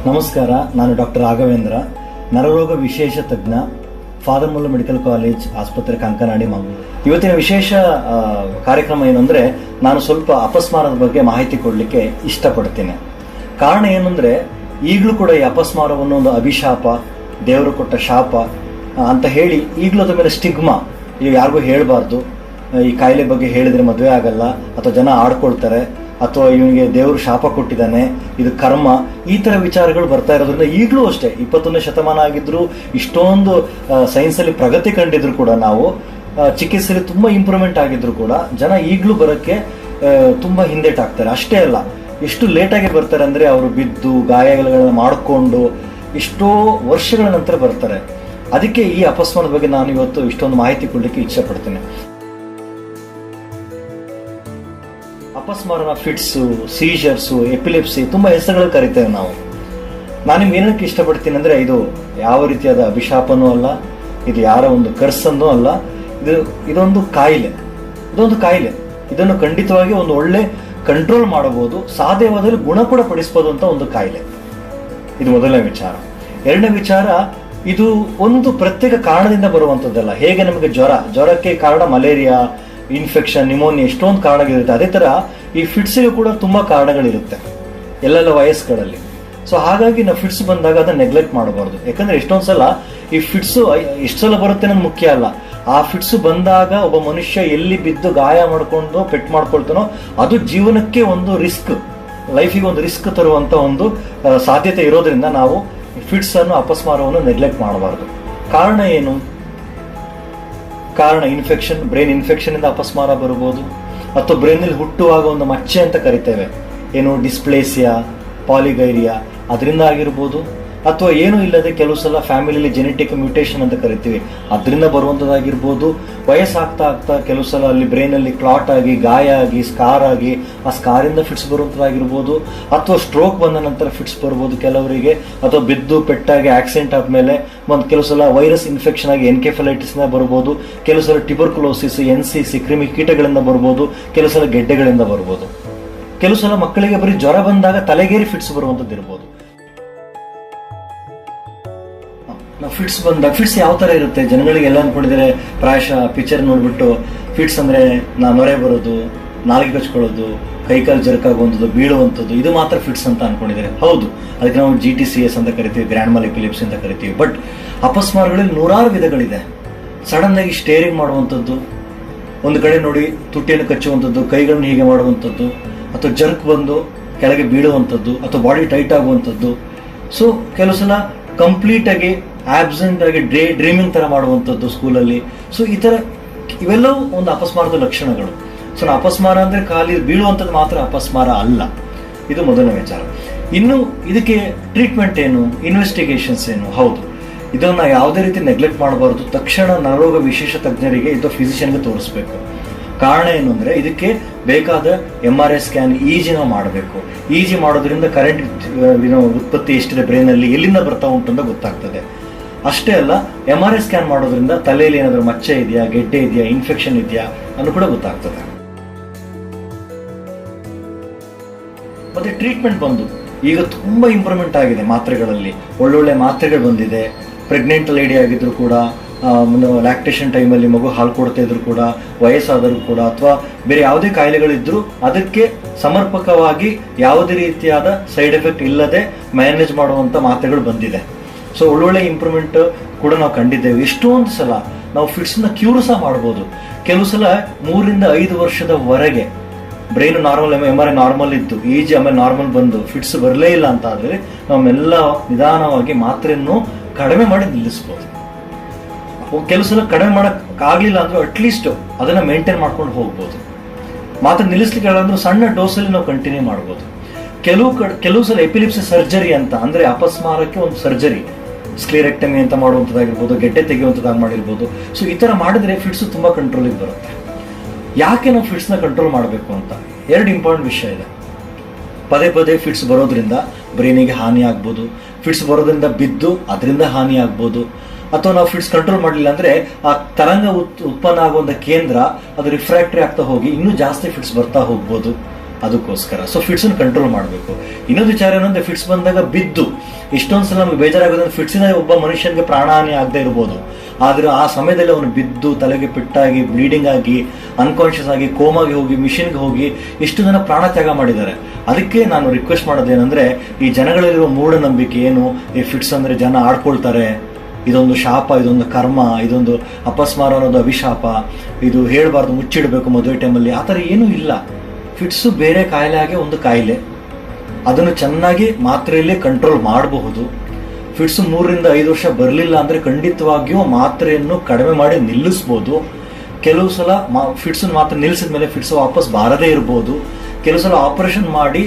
ನಮಸ್ಕಾರ, ನಾನು ಡಾಕ್ಟರ್ ರಾಘವೇಂದ್ರ, ನರರೋಗ ವಿಶೇಷ ತಜ್ಞ, ಫಾದರ್ ಮುಲ್ಲರ್ ಮೆಡಿಕಲ್ ಕಾಲೇಜ್ ಆಸ್ಪತ್ರೆ, ಕಂಕನಾಡಿ, ಮಂಗಳೂರು. ಇವತ್ತಿನ ವಿಶೇಷ ಕಾರ್ಯಕ್ರಮ ಏನಂದ್ರೆ, ನಾನು ಸ್ವಲ್ಪ ಅಪಸ್ಮಾರದ ಬಗ್ಗೆ ಮಾಹಿತಿ ಕೊಡಲಿಕ್ಕೆ ಇಷ್ಟಪಡ್ತೇನೆ. ಕಾರಣ ಏನಂದ್ರೆ, ಈಗಲೂ ಕೂಡ ಈ ಅಪಸ್ಮಾರವನ್ನು ಒಂದು ಅಭಿಶಾಪ, ದೇವರು ಕೊಟ್ಟ ಶಾಪ ಅಂತ ಹೇಳಿ ಈಗಲೂ ಅದ್ರ ಮೇಲೆ ಸ್ಟಿಗ್ಮಾ, ಈಗ ಯಾರಿಗೂ ಹೇಳಬಾರ್ದು, ಈ ಕಾಯಿಲೆ ಬಗ್ಗೆ ಹೇಳಿದ್ರೆ ಮದುವೆ ಆಗಲ್ಲ, ಅಥವಾ ಜನ ಆಡ್ಕೊಳ್ತಾರೆ, ಅಥವಾ ಇವನಿಗೆ ದೇವರು ಶಾಪ ಕೊಟ್ಟಿದ್ದಾನೆ, ಇದು ಕರ್ಮ, ಈ ತರ ವಿಚಾರಗಳು ಬರ್ತಾ ಇರೋದ್ರಿಂದ ಈಗಲೂ ಅಷ್ಟೇ 21ನೇ ಶತಮಾನ ಆಗಿದ್ರು, ಇಷ್ಟೊಂದು ಸೈನ್ಸಲ್ಲಿ ಪ್ರಗತಿ ಕಂಡಿದ್ರು ಕೂಡ, ನಾವು ಚಿಕಿತ್ಸೆಯಲ್ಲಿ ತುಂಬಾ ಇಂಪ್ರೂವ್ಮೆಂಟ್ ಆಗಿದ್ರು ಕೂಡ ಜನ ಈಗಲೂ ಬರೋಕ್ಕೆ ತುಂಬಾ ಹಿಂದೇಟಾಗ್ತಾರೆ. ಅಷ್ಟೇ ಅಲ್ಲ, ಎಷ್ಟು ಲೇಟಾಗಿ ಬರ್ತಾರೆ ಅಂದ್ರೆ, ಅವರು ಬಿದ್ದು ಗಾಯಗಳನ್ನ ಮಾಡಿಕೊಂಡು ಎಷ್ಟೋ ವರ್ಷಗಳ ನಂತರ ಬರ್ತಾರೆ. ಅದಕ್ಕೆ ಈ ಅಪಸ್ಮಾರದ ಬಗ್ಗೆ ನಾನು ಇವತ್ತು ಇಷ್ಟೊಂದು ಮಾಹಿತಿ ಕೊಡಲಿಕ್ಕೆ ಇಚ್ಛಪಡ್ತೇನೆ. ಅಪಸ್ಮಾರನ ಫಿಟ್ಸು, ಸೀಜರ್ಸು, ಎಪಿಲೆಪ್ಸಿ ತುಂಬಾ ಹೆಸರುಗಳು ಕರಿತೇವೆ ನಾವು. ನಾನು ನಿಮ್ಗೆ ಏನಕ್ಕೆ ಇಷ್ಟಪಡ್ತೀನಿ ಅಂದ್ರೆ, ಇದು ಯಾವ ರೀತಿಯಾದ ಅಭಿಶಾಪನೂ ಅಲ್ಲ, ಇದು ಯಾರ ಒಂದು ಕರ್ಸನ್ನೂ ಅಲ್ಲ, ಇದೊಂದು ಕಾಯಿಲೆ. ಇದನ್ನು ಖಂಡಿತವಾಗಿ ಒಂದು ಒಳ್ಳೆ ಕಂಟ್ರೋಲ್ ಮಾಡಬಹುದು, ಸಾಧ್ಯವಾದಲ್ಲಿ ಗುಣ ಕೂಡ ಪಡಿಸಬಹುದು ಅಂತ ಒಂದು ಕಾಯಿಲೆ. ಇದು ಮೊದಲನೇ ವಿಚಾರ. ಎರಡನೇ ವಿಚಾರ, ಇದು ಒಂದು ಪ್ರತ್ಯೇಕ ಕಾರಣದಿಂದ ಬರುವಂತದ್ದಲ್ಲ. ಹೇಗೆ ನಮಗೆ ಜ್ವರಕ್ಕೆ ಕಾರಣ ಮಲೇರಿಯಾ, ಇನ್ಫೆಕ್ಷನ್, ನಿಮೋನಿಯಾ, ಎಷ್ಟೊಂದು ಕಾರಣಗಳಿರುತ್ತೆ. ಅದೇ ತರ ಈ ಫಿಟ್ಸ್ಗೂ ಕೂಡ ತುಂಬಾ ಕಾರಣಗಳಿರುತ್ತೆ ಎಲ್ಲೆಲ್ಲ ವಯಸ್ಸುಗಳಲ್ಲಿ. ಸೊ ಹಾಗಾಗಿ ನಾವು ಫಿಟ್ಸ್ ಬಂದಾಗ ಅದನ್ನ ನೆಗ್ಲೆಕ್ಟ್ ಮಾಡಬಾರ್ದು. ಯಾಕಂದ್ರೆ ಎಷ್ಟೊಂದ್ಸಲ ಈ ಫಿಟ್ಸ್ ಎಷ್ಟು ಸಲ ಬರುತ್ತೆ ಅನ್ನೋದು ಮುಖ್ಯ ಅಲ್ಲ, ಆ ಫಿಟ್ಸ್ ಬಂದಾಗ ಒಬ್ಬ ಮನುಷ್ಯ ಎಲ್ಲಿ ಬಿದ್ದು ಗಾಯ ಮಾಡ್ಕೊಂಡು ಪೆಟ್ ಮಾಡ್ಕೊಳ್ತಾನೋ ಅದು ಜೀವನಕ್ಕೆ ಒಂದು ರಿಸ್ಕ್, ಲೈಫಿಗೆ ಒಂದು ರಿಸ್ಕ್ ತರುವಂತ ಒಂದು ಸಾಧ್ಯತೆ ಇರೋದ್ರಿಂದ ನಾವು ಫಿಟ್ಸ್ ಅನ್ನು, ಅಪಸ್ಮಾರವನ್ನು ನೆಗ್ಲೆಕ್ಟ್ ಮಾಡಬಾರ್ದು. ಕಾರಣ ಏನು? ಕಾರಣ ಇನ್ಫೆಕ್ಷನ್, ಬ್ರೈನ್ ಇನ್ಫೆಕ್ಷನ್ ಇಂದ ಅಪಸ್ಮಾರ ಬರಬಹುದು, ಅಥವಾ ಬ್ರೈನ್ ನಲ್ಲಿ ಹುಟ್ಟುವಾಗ ಒಂದು ಮಚ್ಚೆ ಅಂತ ಕರಿತೇವೆ, ಏನು ಡಿಸ್ಪ್ಲೇಸಿಯಾ, ಪಾಲಿಗೈರಿಯಾ, ಅದರಿಂದ ಆಗಿರ್ಬೋದು. ಅಥವಾ ಏನೂ ಇಲ್ಲದೆ ಕೆಲವು ಸಲ ಫ್ಯಾಮಿಲಿಯಲ್ಲಿ ಜೆನೆಟಿಕ್ ಮ್ಯೂಟೇಷನ್ ಅಂತ ಕರಿತೀವಿ, ಅದರಿಂದ ಬರುವಂಥದ್ದಾಗಿರ್ಬೋದು. ವಯಸ್ಸಾಗ್ತಾ ಆಗ್ತಾ ಕೆಲವು ಸಲ ಅಲ್ಲಿ ಬ್ರೈನಲ್ಲಿ ಕ್ಲಾಟ್ ಆಗಿ, ಗಾಯ ಆಗಿ, ಸ್ಕಾರ್ ಆಗಿ, ಆ ಸ್ಕಾರಿಂದ ಫಿಟ್ಸ್ ಬರುವಂಥದ್ದಾಗಿರ್ಬೋದು. ಅಥವಾ ಸ್ಟ್ರೋಕ್ ಬಂದ ನಂತರ ಫಿಟ್ಸ್ ಬರ್ಬೋದು ಕೆಲವರಿಗೆ, ಅಥವಾ ಬಿದ್ದು ಪೆಟ್ಟಾಗಿ ಆಕ್ಸಿಡೆಂಟ್ ಆದ್ಮೇಲೆ ಕೆಲವು ಸಲ ವೈರಸ್ ಇನ್ಫೆಕ್ಷನ್ ಆಗಿ ಎನ್ಕೆಫಲೈಟಿಸ್ನ ಬರ್ಬೋದು, ಕೆಲವು ಸಲ ಟ್ಯುಬರ್ಕುಲೋಸಿಸ್, NCC, ಕ್ರಿಮಿ ಕೀಟಗಳಿಂದ ಬರ್ಬೋದು, ಕೆಲವು ಸಲ ಗೆಡ್ಡೆಗಳಿಂದ ಬರ್ಬೋದು. ಕೆಲವು ಸಲ ಮಕ್ಕಳಿಗೆ ಬರೀ ಜ್ವರ ಬಂದಾಗ ತಲೆಗೇರಿ ಫಿಟ್ಸ್ ಬರುವಂಥದ್ದು ಇರ್ಬೋದು. ನಾವು ಫಿಟ್ಸ್ ಬಂದಾಗ, ಫಿಟ್ಸ್ ಯಾವ ತರ ಇರುತ್ತೆ ಜನಗಳಿಗೆ ಎಲ್ಲ ಅನ್ಕೊಂಡಿದ್ದಾರೆ, ಪ್ರಾಯಶಃ ಪಿಕ್ಚರ್ ನೋಡ್ಬಿಟ್ಟು ಫಿಟ್ಸ್ ಅಂದ್ರೆ ನೊರೆ ಬರೋದು, ನಾಲಿಗೆ ಕಚ್ಕೊಳ್ಳೋದು, ಕೈಕಾಲು ಜರಕಾಗುವಂಥದ್ದು, ಬೀಳುವಂಥದ್ದು, ಇದು ಮಾತ್ರ ಫಿಟ್ಸ್ ಅಂತ ಅನ್ಕೊಂಡಿದ್ದಾರೆ. ಹೌದು, ಅದಕ್ಕೆ ನಾವು GTCS ಅಂತ ಕರಿತೀವಿ, ಗ್ರ್ಯಾಂಡ್ ಮಾಲ್ ಎಪಿಲೆಪ್ಸಿ ಅಂತ ಕರಿತೀವಿ. ಬಟ್ ಅಪಸ್ಮಾರಗಳಲ್ಲಿ ನೂರಾರು ವಿಧಗಳಿದೆ. ಸಡನ್ ಆಗಿ ಸ್ಟೇರಿಂಗ್ ಮಾಡುವಂಥದ್ದು, ಒಂದು ಕಡೆ ನೋಡಿ ತುಟಿಯನ್ನು ಕಚ್ಚುವಂಥದ್ದು, ಕೈಗಳನ್ನು ಹೀಗೆ ಮಾಡುವಂಥದ್ದು, ಅಥವಾ ಜರ್ಕ್ ಬಂದು ಕೆಳಗೆ ಬೀಳುವಂಥದ್ದು, ಅಥವಾ ಬಾಡಿ ಟೈಟ್ ಆಗುವಂಥದ್ದು. ಸೊ ಕೆಲವು ಸಲ ಕಂಪ್ಲೀಟ್ ಆಗಿ ಆಬ್ಸೆಂಟ್ ಆಗಿ ಡ್ರೀಮಿಂಗ್ ತರ ಮಾಡುವಂಥದ್ದು ಸ್ಕೂಲಲ್ಲಿ. ಸೊ ಈ ತರ ಇವೆಲ್ಲವೂ ಒಂದು ಅಪಸ್ಮಾರದ ಲಕ್ಷಣಗಳು. ಸೊ ಅಪಸ್ಮಾರ ಅಂದ್ರೆ ಖಾಲಿ ಬೀಳುವಂಥದ್ದು ಮಾತ್ರ ಅಪಸ್ಮಾರ ಅಲ್ಲ. ಇದು ಮೊದಲನೇ ವಿಚಾರ. ಇನ್ನು ಇದಕ್ಕೆ ಟ್ರೀಟ್ಮೆಂಟ್ ಏನು, ಇನ್ವೆಸ್ಟಿಗೇಷನ್ಸ್ ಏನು? ಹೌದು, ಇದನ್ನ ಯಾವುದೇ ರೀತಿ ನೆಗ್ಲೆಕ್ಟ್ ಮಾಡಬಾರ್ದು. ತಕ್ಷಣ ನರರೋಗ ವಿಶೇಷ ತಜ್ಞರಿಗೆ ಅಥವಾ ಫಿಸಿಷಿಯನ್ಗೆ ತೋರಿಸ್ಬೇಕು. ಕಾರಣ ಏನು ಅಂದ್ರೆ, ಇದಕ್ಕೆ ಬೇಕಾದ MRI ಸ್ಕ್ಯಾನ್, EG ನಾವು ಮಾಡಬೇಕು. EG ಮಾಡೋದ್ರಿಂದ ಕರೆಂಟ್ ಉತ್ಪತ್ತಿ ಎಷ್ಟಿದೆ ಬ್ರೈನ್ ಅಲ್ಲಿ, ಎಲ್ಲಿಂದ ಬರ್ತಾ ಉಂಟು ಅಂತ ಗೊತ್ತಾಗ್ತದೆ. ಅಷ್ಟೇ ಅಲ್ಲ, MRI ಸ್ಕ್ಯಾನ್ ಮಾಡೋದ್ರಿಂದ ತಲೆಯಲ್ಲಿ ಏನಾದರೂ ಮಚ್ಚೆ ಇದೆಯಾ, ಗೆಡ್ಡೆ ಇದೆಯಾ, ಇನ್ಫೆಕ್ಷನ್ ಇದೆಯಾ ಅನ್ನೂ ಕೂಡ ಗೊತ್ತಾಗ್ತದೆ. ಮತ್ತೆ ಟ್ರೀಟ್ಮೆಂಟ್ ಬಂದು ಈಗ ತುಂಬಾ ಇಂಪ್ರೂವ್ಮೆಂಟ್ ಆಗಿದೆ ಮಾತ್ರೆಗಳಲ್ಲಿ, ಒಳ್ಳೊಳ್ಳೆ ಮಾತ್ರೆಗಳು ಬಂದಿದೆ. ಪ್ರೆಗ್ನೆಂಟ್ ಲೇಡಿ ಆಗಿದ್ರು ಕೂಡ, ಲ್ಯಾಕ್ಟೇಷನ್ ಟೈಮಲ್ಲಿ ಮಗು ಹಾಲು ಕೊಡ್ತಾ ಇದ್ರು ಕೂಡ, ವಯಸ್ಸಾದರೂ ಕೂಡ, ಅಥವಾ ಬೇರೆ ಯಾವುದೇ ಕಾಯಿಲೆಗಳಿದ್ರು ಅದಕ್ಕೆ ಸಮರ್ಪಕವಾಗಿ ಯಾವುದೇ ರೀತಿಯಾದ ಸೈಡ್ ಎಫೆಕ್ಟ್ ಇಲ್ಲದೆ ಮ್ಯಾನೇಜ್ ಮಾಡುವಂತ ಮಾತ್ರೆಗಳು ಬಂದಿದೆ. ಸೊ ಒಳ್ಳೊಳ್ಳೆ ಇಂಪ್ರೂವ್ಮೆಂಟ್ ಕೂಡ ನಾವು ಕಂಡಿದ್ದೇವೆ. ಎಷ್ಟೊಂದು ಸಲ ನಾವು ಫಿಟ್ಸ್ನ ಕ್ಯೂರ್ ಸಹ ಮಾಡ್ಬೋದು. ಕೆಲವು ಸಲ 3 ರಿಂದ 5 ವರ್ಷದವರೆಗೆ ಬ್ರೈನ್ ನಾರ್ಮಲ್, MRI ನಾರ್ಮಲ್ ಇದ್ದು, EG ಆಮೇಲೆ ನಾರ್ಮಲ್ ಬಂದು ಫಿಟ್ಸ್ ಬರಲೇ ಇಲ್ಲ ಅಂತ ಆದ್ರೆ ನಾವೆಲ್ಲ ನಿಧಾನವಾಗಿ ಮಾತ್ರೆಯನ್ನು ಕಡಿಮೆ ಮಾಡಿ ನಿಲ್ಲಿಸ್ಬೋದು. ಕೆಲವು ಸಲ ಕಡಿಮೆ ಮಾಡಕ್ ಆಗ್ಲಿಲ್ಲ ಅಂದ್ರೆ ಅಟ್ಲೀಸ್ಟ್ ಅದನ್ನ ಮೇಂಟೈನ್ ಮಾಡ್ಕೊಂಡು ಹೋಗ್ಬೋದು. ಮಾತ್ರ ನಿಲ್ಲಿಸ್ಲಿಕ್ಕೆ ಅಂದ್ರೆ ಸಣ್ಣ ಡೋಸಲ್ಲಿ ನಾವು ಕಂಟಿನ್ಯೂ ಮಾಡ್ಬೋದು. ಕೆಲವು ಸಲ ಎಪಿಲಿಪ್ಸಿ ಸರ್ಜರಿ ಅಂತ ಅಂದ್ರೆ ಅಪಸ್ಮಾರಕ್ಕೆ ಒಂದು ಸರ್ಜರಿ, ಸ್ಕ್ಲಿರೆಕ್ಟಮಿ ಅಂತ ಮಾಡುವಂಥದ್ದಾಗಿರ್ಬೋದು, ಗೆಡ್ಡೆ ತೆಗೆಯುವಂಥದ್ದಾಗಿ ಮಾಡಿರ್ಬೋದು. ಸೊ ಈ ತರ ಮಾಡಿದ್ರೆ ಫಿಟ್ಸ್ ತುಂಬಾ ಕಂಟ್ರೋಲಿಗೆ ಬರುತ್ತೆ. ಯಾಕೆ ನಾವು ಫಿಟ್ಸ್ನ ಕಂಟ್ರೋಲ್ ಮಾಡಬೇಕು ಅಂತ 2 ಇಂಪಾರ್ಟೆಂಟ್ ವಿಷಯ ಇದೆ. ಪದೇ ಪದೇ ಫಿಟ್ಸ್ ಬರೋದ್ರಿಂದ ಬ್ರೈನಿಗೆ ಹಾನಿ ಆಗ್ಬೋದು, ಫಿಟ್ಸ್ ಬರೋದ್ರಿಂದ ಬಿದ್ದು ಅದರಿಂದ ಹಾನಿ ಆಗ್ಬೋದು, ಅಥವಾ ನಾವು ಫಿಟ್ಸ್ ಕಂಟ್ರೋಲ್ ಮಾಡಲಿಲ್ಲ ಅಂದ್ರೆ ಆ ತರಂಗ ಉತ್ಪನ್ನ ಆಗುವಂಥ ಕೇಂದ್ರ ಅದು ರಿಫ್ರಾಕ್ಟರಿ ಆಗ್ತಾ ಹೋಗಿ ಇನ್ನೂ ಜಾಸ್ತಿ ಫಿಟ್ಸ್ ಬರ್ತಾ ಹೋಗ್ಬೋದು. ಅದಕ್ಕೋಸ್ಕರ ಸೊ ಫಿಟ್ಸ್ ಕಂಟ್ರೋಲ್ ಮಾಡಬೇಕು. ಇನ್ನೊಂದು ವಿಚಾರ ಏನಂದ್ರೆ ಫಿಟ್ಸ್ ಬಂದಾಗ ಬಿದ್ದು ಇಷ್ಟೊಂದು ಸಲ ನಮ್ಗೆ ಬೇಜಾರಾಗೋದ್ರೆ ಫಿಟ್ಸಿನ ಒಬ್ಬ ಮನುಷ್ಯನಿಗೆ ಪ್ರಾಣಹಾನಿ ಆಗದೆ ಇರ್ಬೋದು, ಆದ್ರೆ ಆ ಸಮಯದಲ್ಲಿ ಅವನು ಬಿದ್ದು ತಲೆಗೆ ಪೆಟ್ಟಾಗಿ ಬ್ಲೀಡಿಂಗ್ ಆಗಿ ಅನ್ಕಾನ್ಶಿಯಸ್ ಆಗಿ ಕೋಮಾಗಿ ಹೋಗಿ ಮಿಷನ್ಗೆ ಹೋಗಿ ಎಷ್ಟು ಜನ ಪ್ರಾಣ ತ್ಯಾಗ ಮಾಡಿದ್ದಾರೆ. ಅದಕ್ಕೆ ನಾನು ರಿಕ್ವೆಸ್ಟ್ ಮಾಡೋದೇನೆಂದ್ರೆ, ಈ ಜನಗಳಲ್ಲಿರುವ ಮೂಢನಂಬಿಕೆ ಏನು, ಈ ಫಿಟ್ಸ್ ಅಂದ್ರೆ ಜನ ಆಡ್ಕೊಳ್ತಾರೆ, ಇದೊಂದು ಶಾಪ, ಇದೊಂದು ಕರ್ಮ, ಇದೊಂದು ಅಪಸ್ಮಾರ ಅನ್ನೋದು ಅಭಿಶಾಪ, ಇದು ಹೇಳಬಾರ್ದು, ಮುಚ್ಚಿಡಬೇಕು ಮದುವೆ ಟೈಮಲ್ಲಿ, ಆ ಥರ ಏನೂ ಇಲ್ಲ. ಫಿಟ್ಸು ಬೇರೆ ಕಾಯಿಲೆ ಆಗಿ ಒಂದು ಕಾಯಿಲೆ, ಅದನ್ನು ಚೆನ್ನಾಗಿ ಮಾತ್ರೆಯಲ್ಲೇ ಕಂಟ್ರೋಲ್ ಮಾಡಬಹುದು. ಫಿಟ್ಸ್ 3 ರಿಂದ 5 ವರ್ಷ ಬರಲಿಲ್ಲ ಅಂದರೆ ಖಂಡಿತವಾಗಿಯೂ ಮಾತ್ರೆಯನ್ನು ಕಡಿಮೆ ಮಾಡಿ ನಿಲ್ಲಿಸ್ಬೋದು. ಕೆಲವು ಸಲ ಫಿಟ್ಸನ್ನು ಮಾತ್ರ ನಿಲ್ಲಿಸಿದ ಮೇಲೆ ಫಿಟ್ಸ್ ವಾಪಸ್ ಬಾರದೇ ಇರ್ಬೋದು. ಕೆಲವು ಸಲ ಆಪರೇಷನ್ ಮಾಡಿ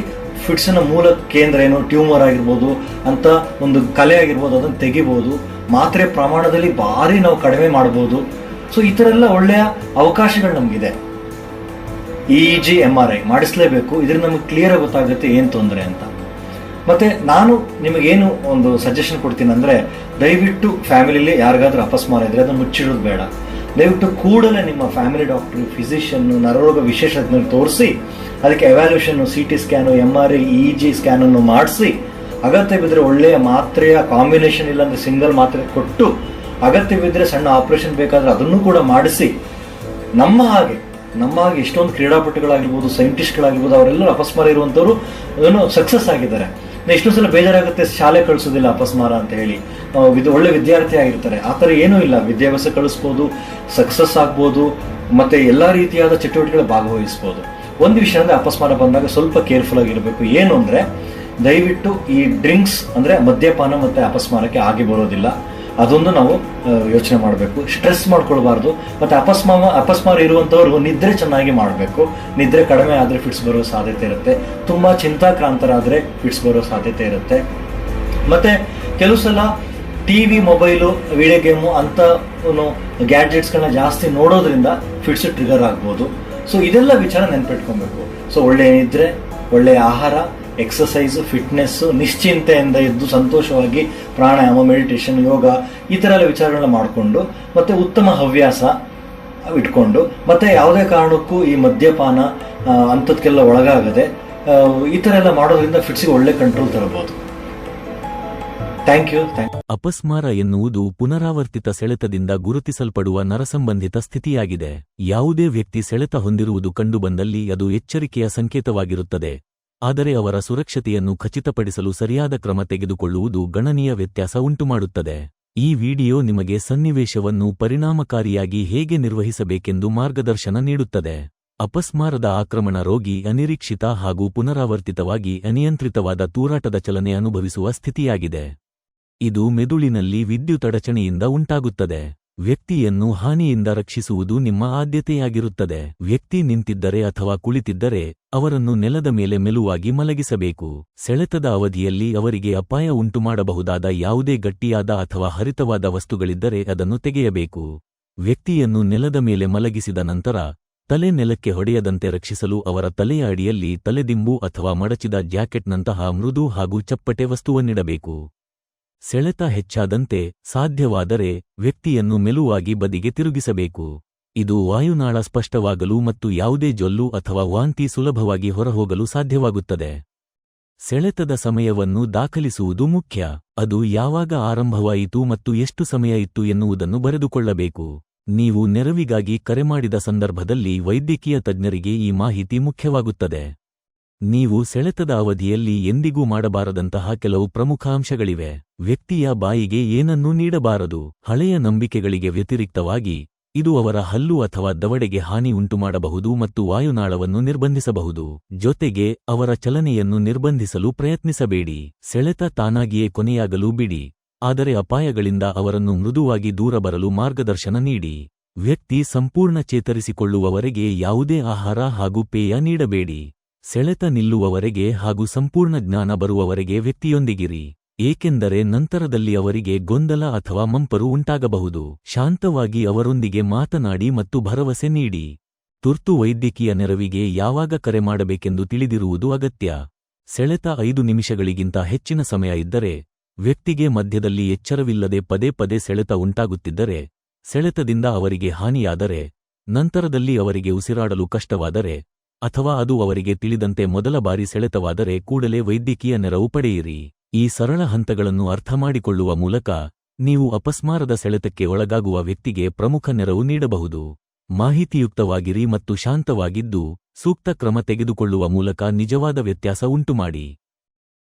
ಫಿಟ್ಸಿನ ಮೂಲ ಕೇಂದ್ರ ಏನು ಟ್ಯೂಮರ್ ಆಗಿರ್ಬೋದು ಅಂತ ಒಂದು ಕಲೆ ಆಗಿರ್ಬೋದು ಅದನ್ನು ತೆಗಿಬೋದು. ಮಾತ್ರೆ ಪ್ರಮಾಣದಲ್ಲಿ ಭಾರಿ ನಾವು ಕಡಿಮೆ ಮಾಡ್ಬೋದು. ಸೊ ಈ ಥರ ಎಲ್ಲ ಒಳ್ಳೆಯ ಅವಕಾಶಗಳು ನಮಗಿದೆ. EEG MRI ಮಾಡಿಸ್ಲೇಬೇಕು, ಇದರಿಂದ ನಮಗೆ ಕ್ಲಿಯರ್ ಆಗಿ ಗೊತ್ತಾಗುತ್ತೆ ಏನು ತೊಂದರೆ ಅಂತ. ಮತ್ತೆ ನಾನು ನಿಮಗೇನು ಒಂದು ಸಜೆಷನ್ ಕೊಡ್ತೀನಿ ಅಂದರೆ, ದಯವಿಟ್ಟು ಫ್ಯಾಮಿಲಿಲಿ ಯಾರಿಗಾದ್ರೂ ಅಪಸ್ಮಾರ ಇದ್ರೆ ಅದನ್ನು ಮುಚ್ಚಿಡೋದು ಬೇಡ. ದಯವಿಟ್ಟು ಕೂಡಲೇ ನಿಮ್ಮ ಫ್ಯಾಮಿಲಿ ಡಾಕ್ಟ್ರು, ಫಿಸಿಷಿಯನ್ನು, ನರರೋಗ ವಿಶೇಷಜ್ಞರು ತೋರಿಸಿ ಅದಕ್ಕೆ ಎವ್ಯಾಲ್ಯೂಷನ್ನು, CT ಸ್ಕ್ಯಾನು, MRI, EEG ಸ್ಕ್ಯಾನನ್ನು ಮಾಡಿಸಿ, ಅಗತ್ಯವಿದ್ದರೆ ಒಳ್ಳೆಯ ಮಾತ್ರೆಯ ಕಾಂಬಿನೇಷನ್ ಇಲ್ಲಾಂದರೆ ಸಿಂಗಲ್ ಮಾತ್ರೆ ಕೊಟ್ಟು, ಅಗತ್ಯವಿದ್ದರೆ ಸಣ್ಣ ಆಪರೇಷನ್ ಬೇಕಾದರೆ ಅದನ್ನು ಕೂಡ ಮಾಡಿಸಿ, ನಮ್ಮ ಹಾಗೆ ಎಷ್ಟೊಂದು ಕ್ರೀಡಾಪಟುಗಳಾಗಿರ್ಬೋದು, ಸೈಂಟಿಸ್ಟ್ಗಳಾಗಿರ್ಬೋದು, ಅವರೆಲ್ಲರೂ ಅಪಸ್ಮಾರ ಇರುವಂಥವ್ರು ಏನೋ ಸಕ್ಸಸ್ ಆಗಿದ್ದಾರೆ. ಎಷ್ಟೋ ಸಲ ಬೇಜಾರಾಗುತ್ತೆ, ಶಾಲೆ ಕಳಿಸೋದಿಲ್ಲ ಅಪಸ್ಮಾರ ಅಂತ ಹೇಳಿ, ಒಳ್ಳೆ ವಿದ್ಯಾರ್ಥಿ ಆಗಿರ್ತಾರೆ. ಆ ಥರ ಏನೂ ಇಲ್ಲ, ವಿದ್ಯಾಭ್ಯಾಸ ಕಳಿಸ್ಬೋದು, ಸಕ್ಸಸ್ ಆಗ್ಬೋದು, ಮತ್ತು ಎಲ್ಲ ರೀತಿಯಾದ ಚಟುವಟಿಕೆಗಳು ಭಾಗವಹಿಸ್ಬೋದು. ಒಂದು ವಿಷಯ ಅಂದರೆ ಅಪಸ್ಮಾರ ಬಂದಾಗ ಸ್ವಲ್ಪ ಕೇರ್ಫುಲ್ ಆಗಿರಬೇಕು. ಏನು ಅಂದರೆ, ದಯವಿಟ್ಟು ಈ ಡ್ರಿಂಕ್ಸ್ ಅಂದರೆ ಮದ್ಯಪಾನ ಮತ್ತು ಅಪಸ್ಮಾರಕ್ಕೆ ಆಗಿ ಬರೋದಿಲ್ಲ, ಅದೊಂದು ನಾವು ಯೋಚನೆ ಮಾಡಬೇಕು. ಸ್ಟ್ರೆಸ್ ಮಾಡ್ಕೊಳ್ಬಾರ್ದು. ಮತ್ತು ಅಪಸ್ಮಾರ ಇರುವಂಥವ್ರು ನಿದ್ರೆ ಚೆನ್ನಾಗಿ ಮಾಡಬೇಕು. ನಿದ್ರೆ ಕಡಿಮೆ ಆದರೆ ಫಿಟ್ಸ್ ಬರೋ ಸಾಧ್ಯತೆ ಇರುತ್ತೆ. ತುಂಬ ಚಿಂತಾಕ್ರಾಂತರಾದರೆ ಫಿಟ್ಸ್ ಬರೋ ಸಾಧ್ಯತೆ ಇರುತ್ತೆ. ಮತ್ತು ಕೆಲವು ಸಲ TV, ಮೊಬೈಲು, ವಿಡಿಯೋ ಗೇಮು ಅಂತ ಗ್ಯಾಡ್ಜೆಟ್ಸ್ಗಳನ್ನ ಜಾಸ್ತಿ ನೋಡೋದ್ರಿಂದ ಫಿಟ್ಸ್ ಟ್ರಿಗರ್ ಆಗ್ಬೋದು. ಸೊ ಇದೆಲ್ಲ ವಿಚಾರ ನೆನ್ಪಿಟ್ಕೊಬೇಕು. ಸೊ ಒಳ್ಳೆಯ ನಿದ್ರೆ, ಒಳ್ಳೆಯ ಆಹಾರ, ಎಕ್ಸಸೈಸ್, ಫಿಟ್ನೆಸ್ಸು, ನಿಶ್ಚಿಂತೆಯಿಂದ ಇದ್ದು ಸಂತೋಷವಾಗಿ ಪ್ರಾಣಾಯಾಮ, ಮೆಡಿಟೇಷನ್, ಯೋಗ ಈ ಥರ ಎಲ್ಲ ವಿಚಾರಗಳನ್ನ ಮಾಡಿಕೊಂಡು, ಮತ್ತು ಉತ್ತಮ ಹವ್ಯಾಸ ಇಟ್ಕೊಂಡು, ಮತ್ತು ಯಾವುದೇ ಕಾರಣಕ್ಕೂ ಈ ಮದ್ಯಪಾನ ಅಂಥದ್ಕೆಲ್ಲ ಒಳಗಾಗದೆ ಈ ಥರ ಎಲ್ಲ ಮಾಡೋದ್ರಿಂದ ಫಿಟ್ಸಿಗೆ ಒಳ್ಳೆ ಕಂಟ್ರೋಲ್ ತರಬಹುದು. Thank you. ಅಪಸ್ಮಾರ ಎನ್ನುವುದು ಪುನರಾವರ್ತಿತ ಸೆಳೆತದಿಂದ ಗುರುತಿಸಲ್ಪಡುವ ನರಸಂಬಂಧಿತ ಸ್ಥಿತಿಯಾಗಿದೆ. ಯಾವುದೇ ವ್ಯಕ್ತಿ ಸೆಳೆತ ಹೊಂದಿರುವುದು ಕಂಡುಬಂದಲ್ಲಿ ಅದು ಎಚ್ಚರಿಕೆಯ ಸಂಕೇತವಾಗಿರುತ್ತದೆ. ಆದರೆ ಅವರ ಸುರಕ್ಷತೆಯನ್ನು ಖಚಿತಪಡಿಸಲು ಸರಿಯಾದ ಕ್ರಮ ತೆಗೆದುಕೊಳ್ಳುವುದು ಗಣನೀಯ ವ್ಯತ್ಯಾಸ ಉಂಟುಮಾಡುತ್ತದೆ. ಈ ವಿಡಿಯೋ ನಿಮಗೆ ಸನ್ನಿವೇಶವನ್ನು ಪರಿಣಾಮಕಾರಿಯಾಗಿ ಹೇಗೆ ನಿರ್ವಹಿಸಬೇಕೆಂದು ಮಾರ್ಗದರ್ಶನ ನೀಡುತ್ತದೆ. ಅಪಸ್ಮಾರದ ಆಕ್ರಮಣ ರೋಗಿ ಅನಿರೀಕ್ಷಿತ ಹಾಗೂ ಪುನರಾವರ್ತಿತವಾಗಿ ಅನಿಯಂತ್ರಿತವಾದ ತೂರಾಟದ ಚಲನೆ ಅನುಭವಿಸುವ ಸ್ಥಿತಿಯಾಗಿದೆ. ಇದು ಮೆದುಳಿನಲ್ಲಿ ವಿದ್ಯುತ್ ಅಡಚಣೆಯಿಂದ ಉಂಟಾಗುತ್ತದೆ. ವ್ಯಕ್ತಿಯನ್ನು ಹಾನಿಯಿಂದ ರಕ್ಷಿಸುವುದು ನಿಮ್ಮ ಆದ್ಯತೆಯಾಗಿರುತ್ತದೆ. ವ್ಯಕ್ತಿ ನಿಂತಿದ್ದರೆ ಅಥವಾ ಕುಳಿತಿದ್ದರೆ ಅವರನ್ನು ನೆಲದ ಮೇಲೆ ಮೆಲುವಾಗಿ ಮಲಗಿಸಬೇಕು. ಸೆಳೆತದ ಅವಧಿಯಲ್ಲಿ ಅವರಿಗೆ ಅಪಾಯ ಉಂಟುಮಾಡಬಹುದಾದ ಯಾವುದೇ ಗಟ್ಟಿಯಾದ ಅಥವಾ ಹರಿತವಾದ ವಸ್ತುಗಳಿದ್ದರೆ ಅದನ್ನು ತೆಗೆಯಬೇಕು. ವ್ಯಕ್ತಿಯನ್ನು ನೆಲದ ಮೇಲೆ ಮಲಗಿಸಿದ ನಂತರ ತಲೆ ನೆಲಕ್ಕೆ ಹೊಡೆಯದಂತೆ ರಕ್ಷಿಸಲು ಅವರ ತಲೆಯ ಅಡಿಯಲ್ಲಿ ತಲೆದಿಂಬು ಅಥವಾ ಮಡಚಿದ ಜಾಕೆಟ್ನಂತಹ ಮೃದು ಹಾಗೂ ಚಪ್ಪಟೆ ವಸ್ತುವನ್ನಿಡಬೇಕು. ಸೆಳೆತ ಹೆಚ್ಚಾದಂತೆ ಸಾಧ್ಯವಾದರೆ ವ್ಯಕ್ತಿಯನ್ನು ಮೆಲುವಾಗಿ ಬದಿಗೆ ತಿರುಗಿಸಬೇಕು. ಇದು ವಾಯುನಾಳ ಸ್ಪಷ್ಟವಾಗಲು ಮತ್ತು ಯಾವುದೇ ಜೊಲ್ಲು ಅಥವಾ ವಾಂತಿ ಸುಲಭವಾಗಿ ಹೊರಹೋಗಲು ಸಾಧ್ಯವಾಗುತ್ತದೆ. ಸೆಳೆತದ ಸಮಯವನ್ನು ದಾಖಲಿಸುವುದು ಮುಖ್ಯ. ಅದು ಯಾವಾಗ ಆರಂಭವಾಯಿತು ಮತ್ತು ಎಷ್ಟು ಸಮಯ ಇತ್ತು ಎನ್ನುವುದನ್ನು ಬರೆದುಕೊಳ್ಳಬೇಕು. ನೀವು ನೆರವಿಗಾಗಿ ಕರೆ ಮಾಡಿದ ಸಂದರ್ಭದಲ್ಲಿ ವೈದ್ಯಕೀಯ ತಜ್ಞರಿಗೆ ಈ ಮಾಹಿತಿ ಮುಖ್ಯವಾಗುತ್ತದೆ. ನೀವು ಸೆಳೆತದ ಅವಧಿಯಲ್ಲಿ ಎಂದಿಗೂ ಮಾಡಬಾರದಂತಹ ಕೆಲವು ಪ್ರಮುಖ ಅಂಶಗಳಿವೆ. ವ್ಯಕ್ತಿಯ ಬಾಯಿಗೆ ಏನನ್ನೂ ನೀಡಬಾರದು. ಹಳೆಯ ನಂಬಿಕೆಗಳಿಗೆ ವ್ಯತಿರಿಕ್ತವಾಗಿ ಇದು ಅವರ ಹಲ್ಲು ಅಥವಾ ದವಡೆಗೆ ಹಾನಿ ಉಂಟುಮಾಡಬಹುದು ಮತ್ತು ವಾಯುನಾಳವನ್ನು ನಿರ್ಬಂಧಿಸಬಹುದು. ಜೊತೆಗೆ ಅವರ ಚಲನೆಯನ್ನು ನಿರ್ಬಂಧಿಸಲು ಪ್ರಯತ್ನಿಸಬೇಡಿ. ಸೆಳೆತ ತಾನಾಗಿಯೇ ಕೊನೆಯಾಗಲು ಬಿಡಿ, ಆದರೆ ಅಪಾಯಗಳಿಂದ ಅವರನ್ನು ಮೃದುವಾಗಿ ದೂರ ಬರಲು ಮಾರ್ಗದರ್ಶನ ನೀಡಿ. ವ್ಯಕ್ತಿ ಸಂಪೂರ್ಣ ಚೇತರಿಸಿಕೊಳ್ಳುವವರೆಗೆ ಯಾವುದೇ ಆಹಾರ ಹಾಗೂ ಪೇಯ ನೀಡಬೇಡಿ. ಸೆಳೆತ ನಿಲ್ಲುವವರೆಗೆ ಹಾಗೂ ಸಂಪೂರ್ಣ ಜ್ಞಾನ ಬರುವವರೆಗೆ ವ್ಯಕ್ತಿಯೊಂದಿಗಿರಿ, ಏಕೆಂದರೆ ನಂತರದಲ್ಲಿ ಅವರಿಗೆ ಗೊಂದಲ ಅಥವಾ ಮಂಪರು ಉಂಟಾಗಬಹುದು. ಶಾಂತವಾಗಿ ಅವರೊಂದಿಗೆ ಮಾತನಾಡಿ ಮತ್ತು ಭರವಸೆ ನೀಡಿ. ತುರ್ತು ವೈದ್ಯಕೀಯ ನೆರವಿಗೆ ಯಾವಾಗ ಕರೆ ಮಾಡಬೇಕೆಂದು ತಿಳಿದಿರುವುದು ಅಗತ್ಯ. ಸೆಳೆತ 5 ನಿಮಿಷಗಳಿಗಿಂತ ಹೆಚ್ಚಿನ ಸಮಯ ಇದ್ದರೆ, ವ್ಯಕ್ತಿಗೆ ಮಧ್ಯದಲ್ಲಿ ಎಚ್ಚರವಿಲ್ಲದೆ ಪದೇ ಪದೇ ಸೆಳೆತ ಉಂಟಾಗುತ್ತಿದ್ದರೆ, ಸೆಳೆತದಿಂದ ಅವರಿಗೆ ಹಾನಿಯಾದರೆ, ನಂತರದಲ್ಲಿ ಅವರಿಗೆ ಉಸಿರಾಡಲು ಕಷ್ಟವಾದರೆ, ಅಥವಾ ಅದು ಅವರಿಗೆ ತಿಳಿದಂತೆ ಮೊದಲ ಬಾರಿ ಸೆಳೆತವಾದರೆ ಕೂಡಲೇ ವೈದ್ಯಕೀಯ ನೆರವು ಪಡೆಯಿರಿ. ಈ ಸರಳ ಹಂತಗಳನ್ನು ಅರ್ಥಮಾಡಿಕೊಳ್ಳುವ ಮೂಲಕ ನೀವು ಅಪಸ್ಮಾರದ ಸೆಳೆತಕ್ಕೆ ಒಳಗಾಗುವ ವ್ಯಕ್ತಿಗೆ ಪ್ರಮುಖ ನೆರವು ನೀಡಬಹುದು. ಮಾಹಿತಿಯುಕ್ತವಾಗಿರಿ ಮತ್ತು ಶಾಂತವಾಗಿದ್ದು, ಸೂಕ್ತ ಕ್ರಮ ತೆಗೆದುಕೊಳ್ಳುವ ಮೂಲಕ ನಿಜವಾದ ವ್ಯತ್ಯಾಸ ಉಂಟುಮಾಡಿ.